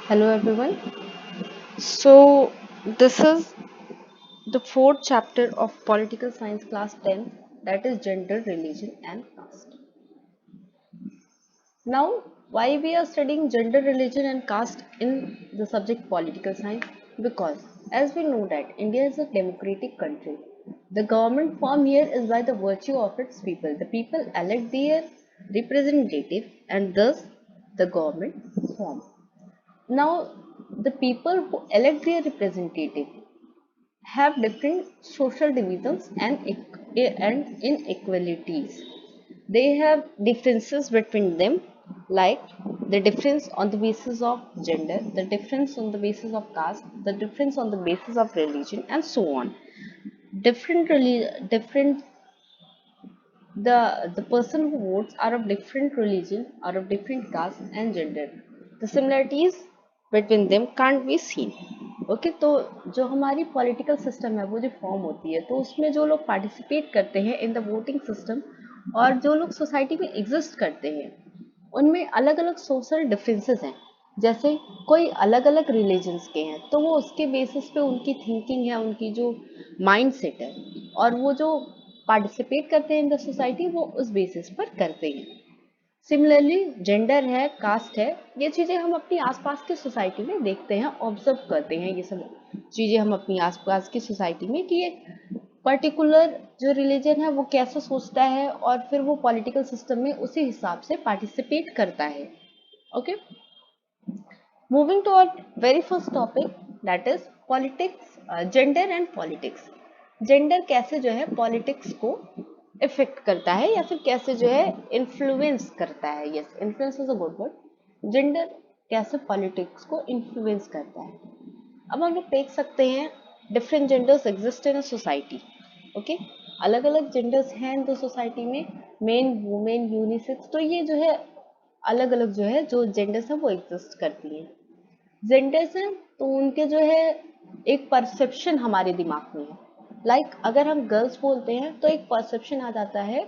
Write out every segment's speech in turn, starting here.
Hello everyone. So this is the fourth chapter of Political Science class 10, that is gender, religion and caste. Now why we are studying gender, religion and caste in the subject political science? Because as we know that India is a democratic country. The government form here is by the virtue of its people. The people elect their representative and thus the government form. Now, the people who elect their representative have different social divisions and inequalities. They have differences between them, like the difference on the basis of gender, the difference on the basis of caste, the difference on the basis of religion, and so on. Different the person who votes are of different religion, are of different caste and gender. The similarities between them can't be seen. Okay तो जो हमारी political system है वो जो form होती है तो उसमें जो लोग पार्टिसिपेट करते हैं इन द वोटिंग सिस्टम और जो लोग सोसाइटी में एग्जिस्ट करते हैं उनमें अलग अलग सोशल डिफरेंसेस हैं। जैसे कोई अलग अलग रिलीजन्स के हैं तो वो उसके बेसिस पे उनकी थिंकिंग है, उनकी जो माइंड सेट है और वो जो पार्टिसिपेट करते हैं इन द सोसाइटी वो उस बेसिस पर करते हैं। सिमिलरली जेंडर है, कास्ट है, ये चीज़ें हम अपनी आसपास की सोसाइटी में देखते हैं, ऑब्जर्व करते हैं। ये सब चीज़ें हम अपनी आसपास की सोसाइटी में कि एक पर्टिकुलर जो रिलीजन है वो कैसा सोचता है और फिर वो पॉलिटिकल सिस्टम में उसी हिसाब से पार्टिसिपेट करता है। Okay, moving to our very first topic that is politics, gender and politics. Gender कैसे जो है पॉलिटिक्स को इफेक्ट करता है या फिर कैसे जो है इन्फ्लुएंस करता है। Yes, influence is a good word. Gender कैसे पॉलिटिक्स को इन्फ्लुएंस करता है। अब हम लोग देख सकते हैं different genders exist in a society. Okay, अलग अलग जेंडर्स हैं इन द सोसाइटी में, मेन वुमेन यूनिसेक्स। तो ये जो है अलग अलग जो है जो जेंडर्स हैं वो एग्जिस्ट करती हैं। जेंडर्स हैं तो उनके जो है एक परसेप्शन हमारे दिमाग में है। लाइक अगर हम गर्ल्स बोलते हैं तो एक परसेप्शन आ जाता है।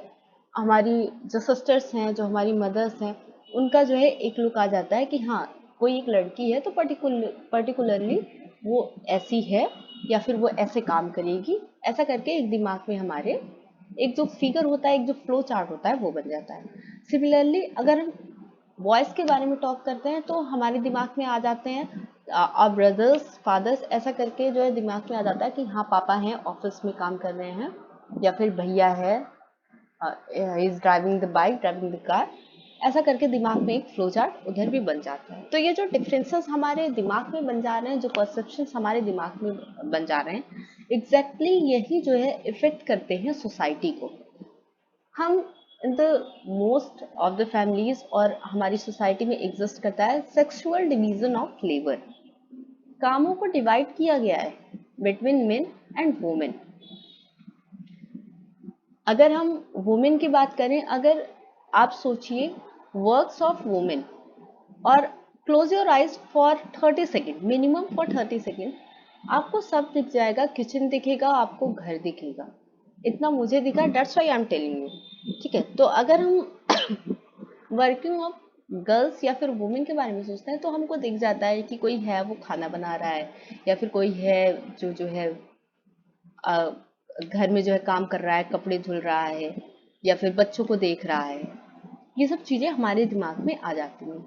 हमारी जो सिस्टर्स हैं, जो हमारी मदर्स हैं, उनका जो है एक लुक आ जाता है कि हाँ कोई एक लड़की है तो पर्टिकुलरली वो ऐसी है या फिर वो ऐसे काम करेगी। ऐसा करके एक दिमाग में हमारे एक जो फिगर होता है, एक जो फ्लो चार्ट होता है वो बन जाता है। सिमिलरली अगर हम बॉयज़ के बारे में टॉक करते हैं तो हमारे दिमाग में आ जाते हैं ब्रदर्स, फादर्स, ऐसा करके जो है दिमाग में आ जाता है कि हाँ पापा हैं, ऑफिस में काम कर रहे हैं, या फिर भैया है, is driving the bike, driving the car. ऐसा करके दिमाग में एक फ्लो चार्ट उधर भी बन जाता है। तो ये जो डिफरेंसेस हमारे दिमाग में बन जा रहे हैं, जो परसेप्शंस हमारे दिमाग में बन जा रहे हैं, एग्जैक्टली यही जो है इफेक्ट करते हैं सोसाइटी को। हम in the most of the families और हमारी सोसाइटी में एग्जिस्ट करता है सेक्सुअल डिवीजन ऑफ लेबर। कामों को डिवाइड किया गया है बिटवीन मेन एंड वुमेन। अगर हम वुमेन की बात करें, अगर आप सोचिए वर्क्स ऑफ वुमेन और close your eyes for 30 second, minimum for 30 second, आपको सब दिख जाएगा। किचन दिखेगा, आपको घर दिखेगा। इतना मुझे दिखा, that's why I am telling you. ठीक है, तो अगर हम वर्किंग ऑफ गर्ल्स या फिर वुमेन के बारे में सोचते हैं तो हमको दिख जाता है कि कोई है वो खाना बना रहा है, या फिर कोई है जो है अ, घर में जो है काम कर रहा है, कपड़े धुल रहा है, या फिर बच्चों को देख रहा है। ये सब चीज़ें हमारे दिमाग में आ जाती हैं।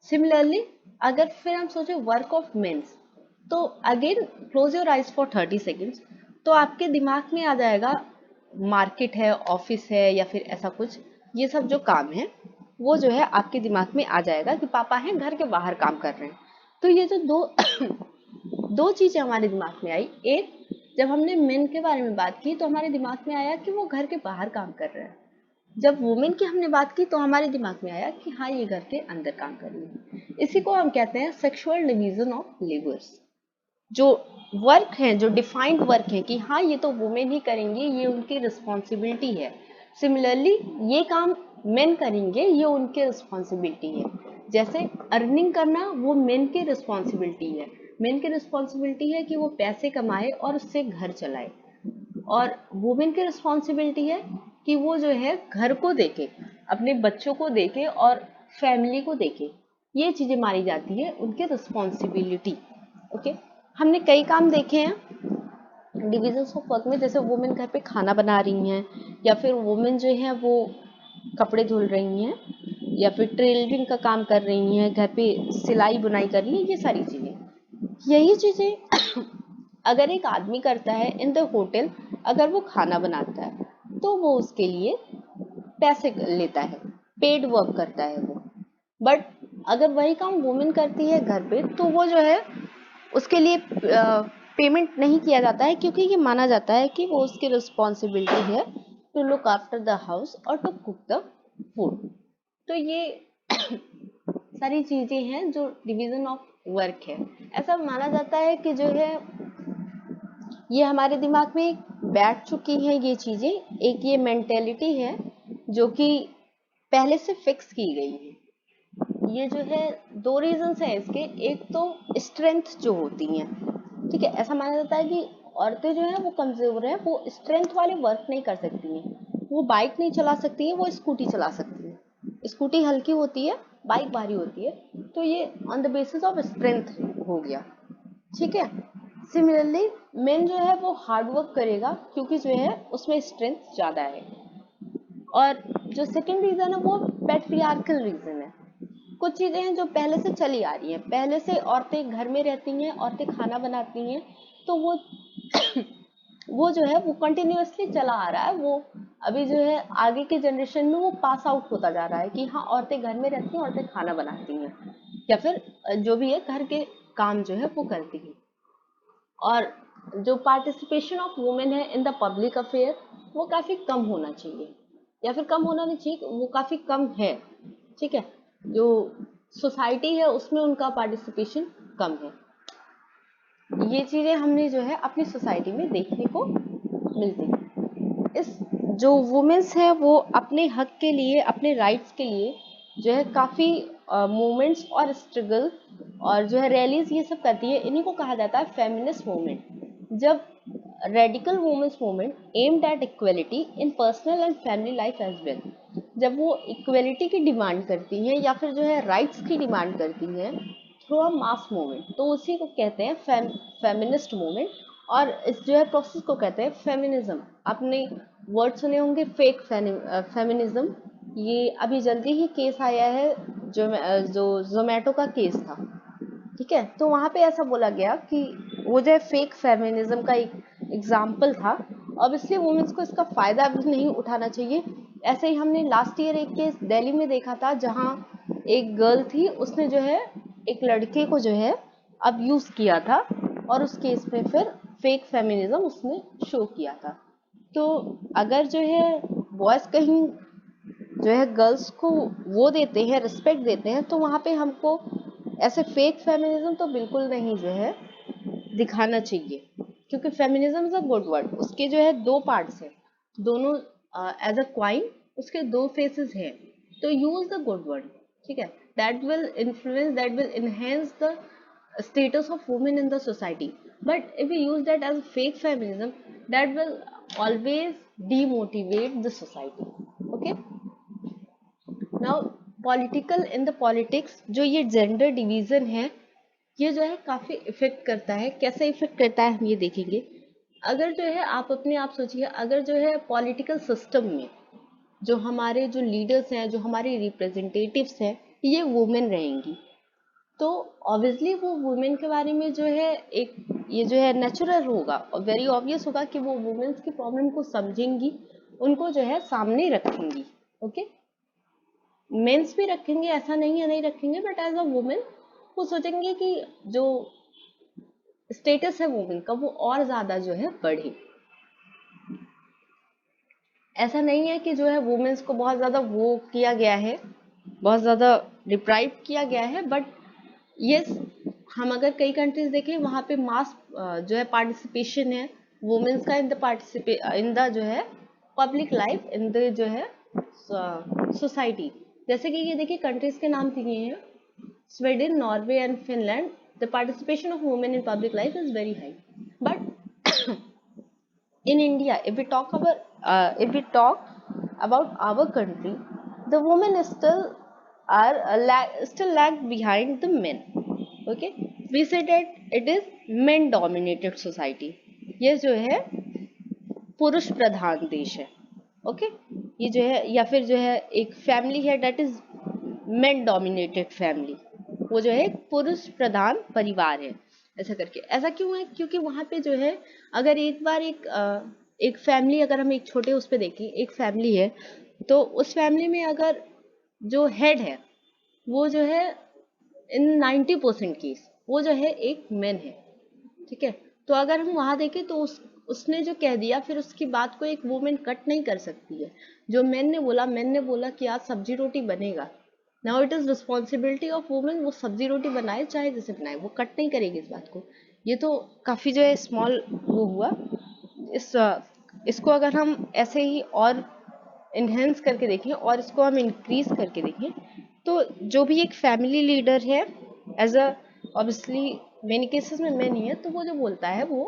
सिमिलरली अगर फिर हम सोचें वर्क ऑफ मेंस, तो again close your eyes for 30 seconds, तो आपके दिमाग में आ जाएगा मार्केट है, ऑफिस है, या फिर ऐसा कुछ। ये सब जो काम है वो जो है आपके दिमाग में आ जाएगा कि पापा हैं घर के बाहर काम कर रहे हैं। तो ये जो दो दो चीजें हमारे दिमाग में आई। एक, जब हमने मेन के बारे में बात की तो हमारे दिमाग में आया कि वो घर के बाहर काम कर रहे हैं। जब वुमेन की हमने बात की तो हमारे दिमाग में आया कि हाँ ये घर के अंदर काम कर रही है। इसी को हम कहते हैं सेक्सुअल डिवीजन ऑफ लेबर्स। जो वर्क है, जो डिफाइंड वर्क है कि हाँ ये तो वुमेन ही करेंगे, ये उनकी रिस्पॉन्सिबिलिटी है। सिमिलरली ये काम मेन करेंगे, ये उनकी रिस्पॉन्सिबिलिटी है। जैसे अर्निंग करना वो मेन की रिस्पॉन्सिबिलिटी है। मेन की रिस्पॉन्सिबिलिटी है कि वो पैसे कमाए और उससे घर चलाए, और वुमेन की रिस्पॉन्सिबिलिटी है कि वो जो है घर को देखे, अपने बच्चों को देखे और फैमिली को देखे। ये चीजें मानी जाती है उनके रिस्पॉन्सिबिलिटी। ओके, हमने कई काम देखे हैं डिविजन्स ऑफ वर्क में, जैसे वुमेन घर पे खाना बना रही हैं, या फिर वुमेन जो है वो कपड़े धुल रही हैं, या फिर टेलरिंग का काम कर रही हैं, घर पे सिलाई बुनाई कर रही हैं, ये सारी चीजें। यही चीजें अगर एक आदमी करता है इन द होटल, अगर वो खाना बनाता है तो वो उसके लिए पैसे लेता है, पेड वर्क करता है वो। बट अगर वही काम वुमेन करती है घर पे, तो वो जो है उसके लिए पेमेंट नहीं किया जाता है, क्योंकि ये माना जाता है कि वो उसकी रिस्पॉन्सिबिलिटी है to look after the house और टू कुक द फूड। तो ये सारी चीजें हैं जो डिवीजन ऑफ वर्क है। ऐसा माना जाता है कि जो है ये हमारे दिमाग में बैठ चुकी हैं ये चीजें, एक ये मेंटेलिटी है जो कि पहले से फिक्स की गई है। ये जो है दो रीजंस है इसके, एक तो स्ट्रेंथ जो होती हैं, ठीक है, ऐसा माना जाता है कि औरतें जो है वो कमजोर है, वो स्ट्रेंथ वाले वर्क नहीं कर सकती हैं, वो बाइक नहीं चला सकती हैं, वो स्कूटी चला सकती हैं। स्कूटी हल्की होती है, बाइक भारी होती है, तो ये on the basis of strength हो गया, ठीक है। सिमिलरली मेन जो है वो हार्ड वर्क करेगा, क्योंकि जो है उसमें स्ट्रेंथ ज्यादा है। और जो सेकंड रीजन है वो पैट्रियार्कल रीजन है। कुछ चीजें हैं जो पहले से चली आ रही हैं, पहले से औरतें घर में रहती हैं, औरतें खाना बनाती हैं, तो वो जो है वो कंटिन्यूअसली चला आ रहा है। वो अभी जो है आगे के जनरेशन में वो पास आउट होता जा रहा है कि हाँ औरतें घर में रहती हैं, औरतें खाना बनाती हैं, या फिर जो भी है घर के काम जो है वो करती हैं। और जो पार्टिसिपेशन ऑफ वुमेन है इन द पब्लिक अफेयर, वो काफी कम होना चाहिए, या फिर कम होना नहीं चाहिए, वो काफी कम है, ठीक है। जो सोसाइटी है उसमें उनका पार्टिसिपेशन कम है। ये चीजें हमने जो है अपनी सोसाइटी में देखने को मिलती है। इस जो वुमेन्स है वो अपने हक के लिए, अपने राइट्स के लिए जो है काफी मूवमेंट्स और स्ट्रगल और जो है रैलीज ये सब करती है, इन्हीं को कहा जाता है फेमिनिस्ट मूवमेंट। जब radical women's movement aimed at equality in personal and family life as well, जब वो इक्वलिटी की डिमांड करती हैं या फिर जो है राइट्स की डिमांड करती हैं थ्रू अ मास मूवमेंट, तो उसी को कहते हैं फेमिनिस्ट मूवमेंट। और इस जो है प्रोसेस को कहते हैं फेमिनिज्म। आपने वर्ड सुने होंगे फेक फेमिनिज्म, ये अभी जल्दी ही केस आया है जो जोमेटो का केस था, ठीक है। तो वहां पे ऐसा बोला गया कि वो जो है फेक फेमिनिज्म का एक एग्जाम्पल था। अब इसलिए वुमेन्स को इसका फायदा भी नहीं उठाना चाहिए। ऐसे ही हमने लास्ट ईयर एक केस दिल्ली में देखा था, जहां एक गर्ल थी, उसने जो है एक लड़के को जो है अब्यूज किया था, और उस केस में फिर फेक फेमिनिज्म उसने शो किया था। तो अगर जो है बॉयज कहीं जो है गर्ल्स को वो देते हैं, रिस्पेक्ट देते हैं, तो वहां पे हमको ऐसे फेक फेमिनिज्म तो बिल्कुल नहीं जो है दिखाना चाहिए, क्योंकि feminism is a good word. उसके जो है दो पार्ट्स हैं, दोनों एज अ क्वाइन उसके दो फेसेस हैं। तो यूज द गुड वर्ड, ठीक है, that will influence, that will enhance the status of women in the society. But if we use that as fake feminism, that will always demotivate the society. Okay, now political in the politics, जो ये gender division है ये जो है काफी effect करता है। कैसे इफेक्ट करता है हम ये देखेंगे। अगर जो है आप अपने आप सोचिए, अगर जो है पॉलिटिकल सिस्टम में जो हमारे जो लीडर्स हैं, जो हमारे रिप्रेजेंटेटिव्स हैं, ये वुमेन रहेंगी, तो ऑब्वियसली वो वुमेन के बारे में जो है एक ये जो है नेचुरल होगा और वेरी ऑब्वियस होगा कि वो वुमेन्स की प्रॉब्लम को समझेंगी, उनको जो है सामने रखेंगी। ओके, मेंस भी रखेंगे, ऐसा नहीं है नहीं रखेंगे, बट एज अ वुमेन वो सोचेंगे कि जो स्टेटस है वुमेन का वो और ज्यादा जो है बढ़े। ऐसा नहीं है कि जो है वुमेन्स को बहुत ज्यादा वो किया गया है, बहुत ज्यादा डिप्राइव किया गया है, बट यस हम अगर कई कंट्रीज देखें वहां पे मास जो है पार्टिसिपेशन है वुमेन्स का इन द जो है पब्लिक लाइफ, इन द जो है सोसाइटी। जैसे कि ये देखिए कंट्रीज के नाम दिए हैं, Sweden, Norway and Finland. The participation of women in public life is very high, but in India, if we talk about our country, the woman is still are still lag behind the men. Okay, we say that it is men dominated society. ये जो है पुरुष प्रधान देश है. Okay, ये जो है या फिर जो है एक फैमिली है that is men dominated family, वो जो है एक पुरुष प्रधान परिवार है. ऐसा करके ऐसा क्यों है? क्योंकि वहां पे जो है अगर एक बार एक फैमिली, अगर हम एक छोटे उस पे देखें, एक फैमिली है तो उस फैमिली में अगर जो हेड है वो जो है इन 90% केस वो जो है एक मैन है. ठीक है, तो अगर हम वहां देखें तो उसने जो कह दिया फिर उसकी बात को एक वुमेन कट नहीं कर सकती है. जो मैन ने बोला कि आज सब्जी रोटी बनेगा, now it is responsibility of women, वो सब्जी रोटी बनाए चाहे जैसे बनाए, वो कट नहीं करेगी इस बात को. ये तो काफी जो है स्मॉल वो हुआ. इस इसको अगर हम ऐसे ही और इन्हेंस करके देखें और इसको हम इंक्रीज करके देखें तो जो भी एक फैमिली लीडर है as a, obviously many cases में मैं नहीं है तो वो जो बोलता है वो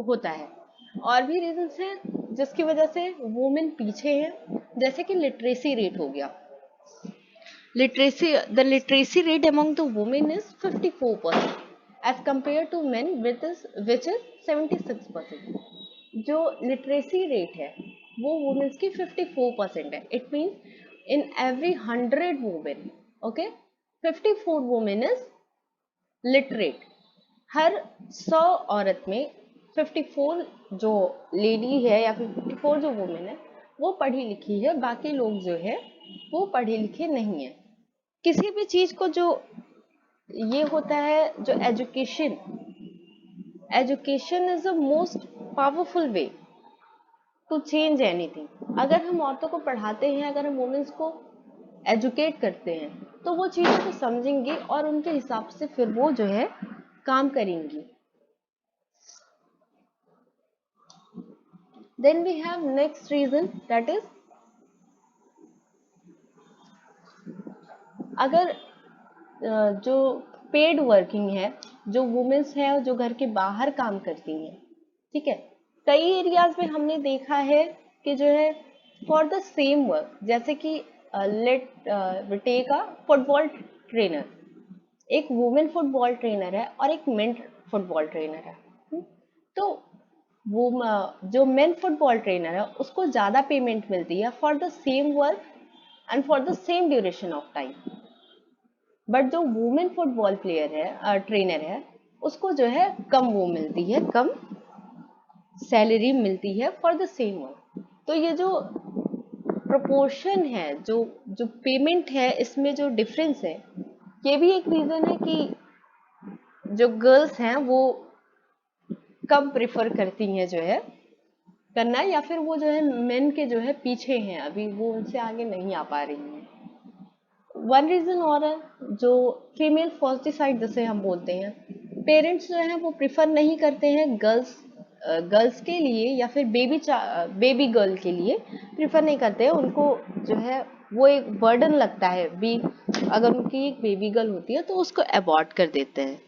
होता है. और भी रीजंस हैं जिसकी वजह से वुमेन पीछे है, जैसे कि लिटरेसी रेट हो गया. Literacy rate among the women is 54% as compare to men which is 76%. जो लिटरेसी रेट है वो वुमेन्स की 54% है. It means in every 100 women, okay, 54 women is literate. हर 100 औरत में 54 जो लेडी है या फिर 54 जो वुमेन है वो पढ़ी लिखी है, बाकी लोग जो है वो पढ़े लिखे नहीं है. किसी भी चीज को जो ये होता है जो education, education is the most powerful way to change anything. अगर हम औरतों को पढ़ाते हैं, अगर हम वुमेन्स को एजुकेट करते हैं तो वो चीज़ों को समझेंगी और उनके हिसाब से फिर वो जो है काम करेंगी. Then we have next reason that is, अगर जो पेड वर्किंग है, जो वुमेन्स है जो घर के बाहर काम करती हैं, ठीक है, कई एरियाज में हमने देखा है कि जो है फॉर द सेम वर्क, जैसे कि let take a football trainer, एक वुमेन फुटबॉल ट्रेनर है और एक मेन फुटबॉल ट्रेनर है. तो वो जो मेन फुटबॉल ट्रेनर है उसको ज़्यादा पेमेंट मिलती है for the same work and for the same duration of time. But जो वुमेन फुटबॉल प्लेयर है, ट्रेनर है, उसको जो है कम वो मिलती है, कम सैलरी मिलती है फॉर द सेम वर्क. तो ये जो प्रोपोर्शन है, जो जो पेमेंट है, इसमें जो डिफरेंस है, ये भी एक रीजन है कि जो गर्ल्स हैं वो कम प्रेफर करती हैं जो है करना, या फिर वो जो है मेन के जो है पीछे हैं, अभी वो उनसे आगे नहीं आ पा रही हैं. वन रीजन और है जो फीमेल फर्स्टिसाइड जिसे हम बोलते हैं. पेरेंट्स जो है वो प्रिफर नहीं करते हैं गर्ल्स के लिए या फिर बेबी गर्ल के लिए प्रिफर नहीं करते हैं. उनको जो है वो एक बर्डन लगता है भी, अगर उनकी एक बेबी गर्ल होती है तो उसको अबॉर्ट कर देते हैं.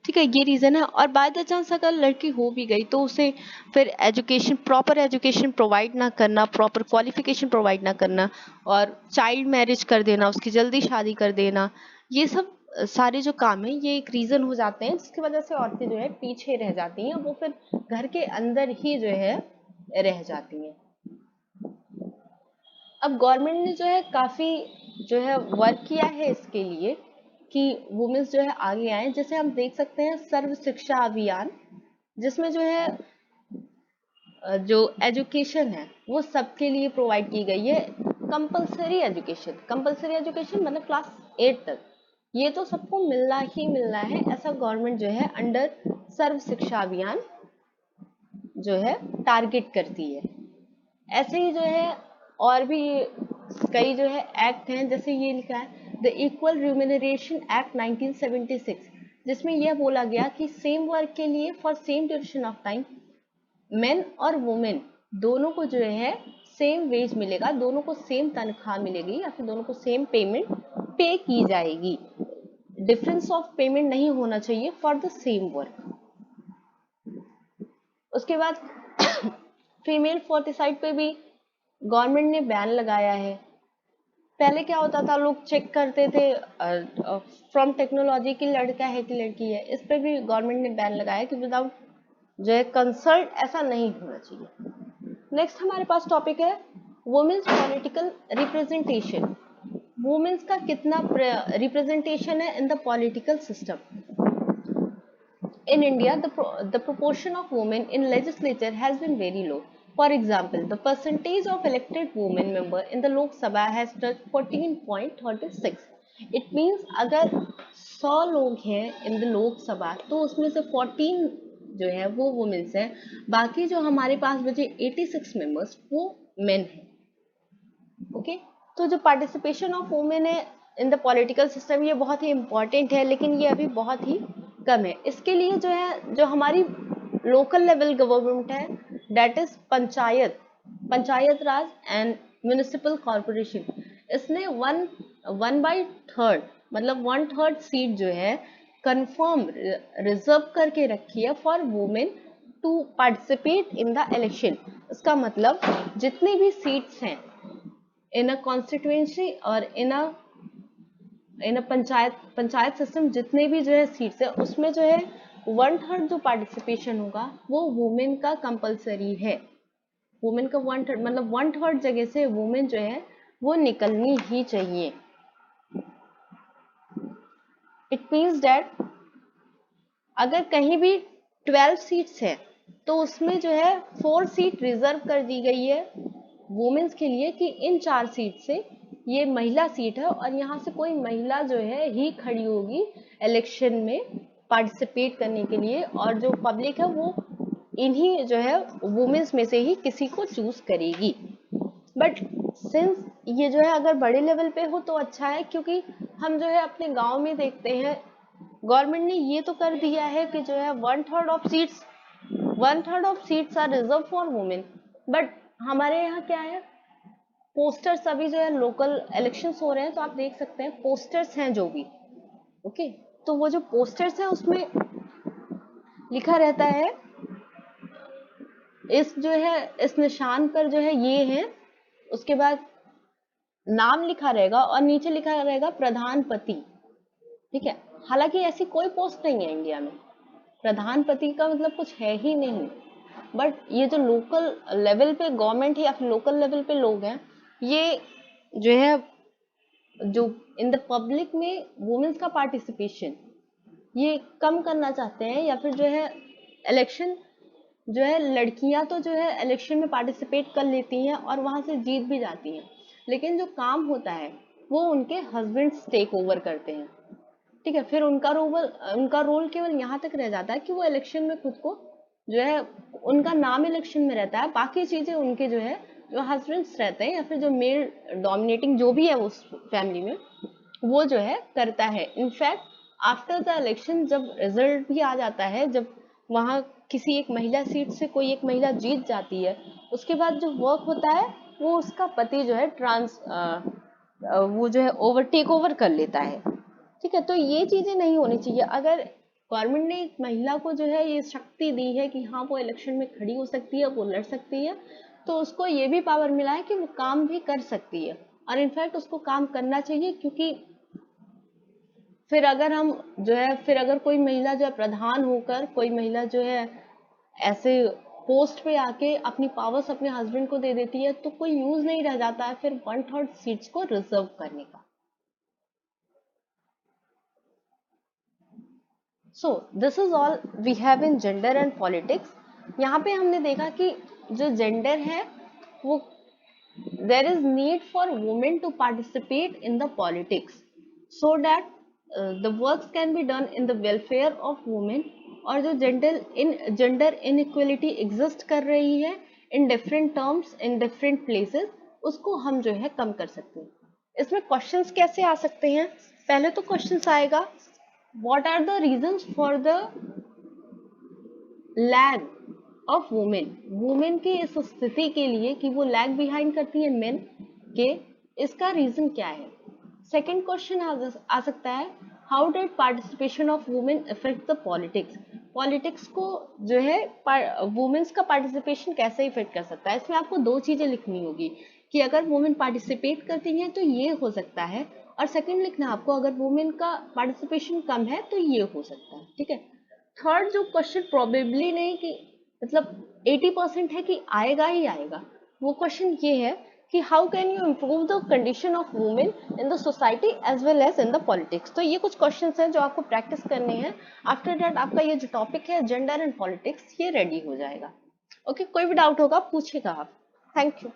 ठीक है, ये रीज़न है. और बाय द चांस अगर लड़की हो भी गई तो उसे फिर एजुकेशन, प्रॉपर एजुकेशन प्रोवाइड ना करना, प्रॉपर क्वालिफिकेशन प्रोवाइड ना करना और चाइल्ड मैरिज कर देना, उसकी जल्दी शादी कर देना, ये सब सारे जो काम है ये एक रीज़न हो जाते हैं जिसकी वजह से औरतें जो है पीछे रह जाती हैं, वो फिर घर के अंदर ही जो है रह जाती हैं. अब गवर्नमेंट ने जो है काफ़ी जो है वर्क किया है इसके लिए कि वुमेन्स जो है आगे आए. जैसे हम देख सकते हैं सर्व शिक्षा अभियान, जिसमें जो है जो एजुकेशन है वो सबके लिए प्रोवाइड की गई है. कंपलसरी एजुकेशन मतलब क्लास 8 तक, ये तो सबको मिलना ही मिलना है, ऐसा गवर्नमेंट जो है अंडर सर्व शिक्षा अभियान जो है टारगेट करती है. ऐसे ही जो है और भी कई जो है एक्ट हैं, जैसे ये लिखा है द इक्वल रिम्यूनरेशन एक्ट 1976, जिसमें यह बोला गया कि सेम वर्क के लिए for same duration of time main और वुमेन दोनों को जो है सेम वेज मिलेगा, दोनों को सेम तनख्वाह मिलेगी या फिर दोनों को सेम पेमेंट पे की जाएगी. डिफरेंस ऑफ पेमेंट नहीं होना चाहिए फॉर द सेम वर्क. उसके बाद फीमेल फोर्टिसाइड पे भी गवर्नमेंट ने बैन लगाया है. पहले क्या होता था, लोग चेक करते थे फ्रॉम टेक्नोलॉजी की लड़का है कि लड़की है, इस पे भी गवर्नमेंट ने बैन लगाया कि विदाउट जो है कंसल्ट ऐसा नहीं होना चाहिए। नेक्स्ट हमारे पास टॉपिक है वुमेन्स पॉलिटिकल रिप्रेजेंटेशन। वुमेन्स का कितना रिप्रेजेंटेशन है in the political system. In India, the proportion of women in legislature has been very low. For example, the percentage of elected women member in the Lok Sabha has touched 14.36. It means अगर 100 लोग हैं in the लोक सभा तो उसमें से 14 जो है वो वुमेन्स हैं, बाकी जो हमारे पास बचे 86 मेंबर्स वो मेन हैं। ओके, तो जो पार्टिसिपेशन ऑफ वुमेन है इन द पॉलिटिकल सिस्टम ये बहुत ही इम्पोर्टेंट है, लेकिन ये अभी बहुत ही कम है। इसके लिए जो है, जो हमारी लोकल लेवल गवर्नमेंट है, that is panchayat Raj and municipal corporation, इसने वन बाई थर्ड मतलब 1/3 सीट जो है कंफर्म रिजर्व करके रखी है for women to participate in the election. इसका मतलब जितनी भी सीट्स हैं इन अ कॉन्स्टिट्यूएंसी और इन अ पंचायत सिस्टम, जितने भी जो है सीट्स है उसमें जो है 1/3 जो पार्टिसिपेशन होगा वो वुमेन का कंपलसरी है। वुमेन का 1/3 मतलब 1/3 जगह से वुमेन जो है वो निकलनी ही चाहिए। इट मीन्स दैट अगर कहीं भी 12 सीट्स है तो उसमें जो है 4 सीट रिजर्व कर दी गई है वुमेन्स के लिए कि इन 4 सीट से ये महिला सीट है और यहाँ से कोई महिला जो है ही खड़ी होगी इलेक्शन में पार्टिसिपेट करने के लिए, और जो पब्लिक है वो इन्हीं जो है वुमेन्स में से ही किसी को चूज करेगी। बट सिंस ये जो है अगर बड़े लेवल पे हो तो अच्छा है, क्योंकि हम जो है अपने गांव में देखते हैं गवर्नमेंट ने ये तो कर दिया है कि जो है 1/3 of seats are reserve for women. But हमारे यहाँ क्या है, पोस्टर्स अभी जो है लोकल इलेक्शंस हो रहे हैं तो आप देख सकते हैं पोस्टर्स हैं जो भी, ओके, तो वो जो पोस्टर्स है उसमें लिखा रहता है इस जो है इस निशान पर जो है ये है, उसके बाद नाम लिखा रहेगा और नीचे लिखा रहेगा प्रधानपति। ठीक है, हालांकि ऐसी कोई पोस्ट नहीं है इंडिया में, प्रधानपति का मतलब कुछ है ही नहीं। बट ये जो लोकल लेवल पे गवर्नमेंट है या फिर लोकल लेवल पे लोग हैं, ये जो है जो इन द पब्लिक में वुमेन्स का पार्टिसिपेशन ये कम करना चाहते हैं, या फिर जो है इलेक्शन जो है लड़कियां तो जो है इलेक्शन में पार्टिसिपेट कर लेती हैं और वहां से जीत भी जाती हैं, लेकिन जो काम होता है वो उनके हस्बैंड्स टेक ओवर करते हैं। ठीक है, फिर उनका रोल केवल यहाँ तक रह जाता है कि वो इलेक्शन में खुद को जो है उनका नाम इलेक्शन में रहता है, बाकी चीजें उनके जो है जो हस्बैंड्स रहते हैं या फिर जो मेल डोमिनेटिंग जो भी है उस फैमिली में वो जो है करता है। इनफैक्ट आफ्टर द इलेक्शन जब रिजल्ट भी आ जाता है, जब वहाँ किसी एक महिला सीट से कोई एक महिला जीत जाती है, उसके बाद जो वर्क होता है वो उसका पति जो है वो जो है टेक ओवर कर लेता है। ठीक है, तो ये चीजें नहीं होनी चाहिए। अगर गवर्नमेंट ने एक महिला को जो है ये शक्ति दी है कि हाँ वो इलेक्शन में खड़ी हो सकती है, वो लड़ सकती है, तो उसको ये भी पावर मिला है कि वो काम भी कर सकती है, और इनफैक्ट उसको काम करना चाहिए। क्योंकि फिर अगर कोई महिला जो है प्रधान होकर कोई महिला जो है ऐसे पोस्ट पे आके अपनी पावर्स अपने हस्बैंड को दे देती है तो कोई यूज नहीं रह जाता है फिर 1/3 सीट्स को रिजर्व करने का। So this is all we have in gender and politics. यहाँ पे हमने देखा कि जो जेंडर है वो there is need for women to participate in the politics so that the works can be done in the welfare of women। और जो जेंडर इनइक्वलिटी एग्जिस्ट कर रही है in different terms in different places, उसको हम जो है कम कर सकते हैं। इसमें क्वेश्चंस कैसे आ सकते हैं? पहले तो क्वेश्चंस आएगा what are the reasons for the lag of women. Women की इस स्थिति के लिए कि वो लैग बिहाइंड करती है मेन के, इसका रीजन क्या है? सेकेंड क्वेश्चन आ सकता है how did participation of women effect the politics. Politics को जो है वुमेन्स का पार्टिसिपेशन कैसे इफेक्ट कर सकता है? इसमें आपको दो चीजें लिखनी होगी कि अगर वुमेन पार्टिसिपेट करती हैं तो ये हो सकता है, और सेकंड लिखना है आपको अगर वुमेन का पार्टिसिपेशन कम है तो ये हो सकता है, ठीक है। थर्ड जो क्वेश्चन प्रोबेबली नहीं कि मतलब 80% है कि आएगा ही आएगा, वो क्वेश्चन ये है कि how can you improve the condition of women in the society as well as in the politics. तो ये कुछ क्वेश्चंस हैं जो आपको प्रैक्टिस करने हैं। आफ्टर दैट आपका ये जो टॉपिक है जेंडर एंड पॉलिटिक्स ये रेडी हो जाएगा। ओके, कोई भी डाउट होगा पूछेगा आप। Thank you.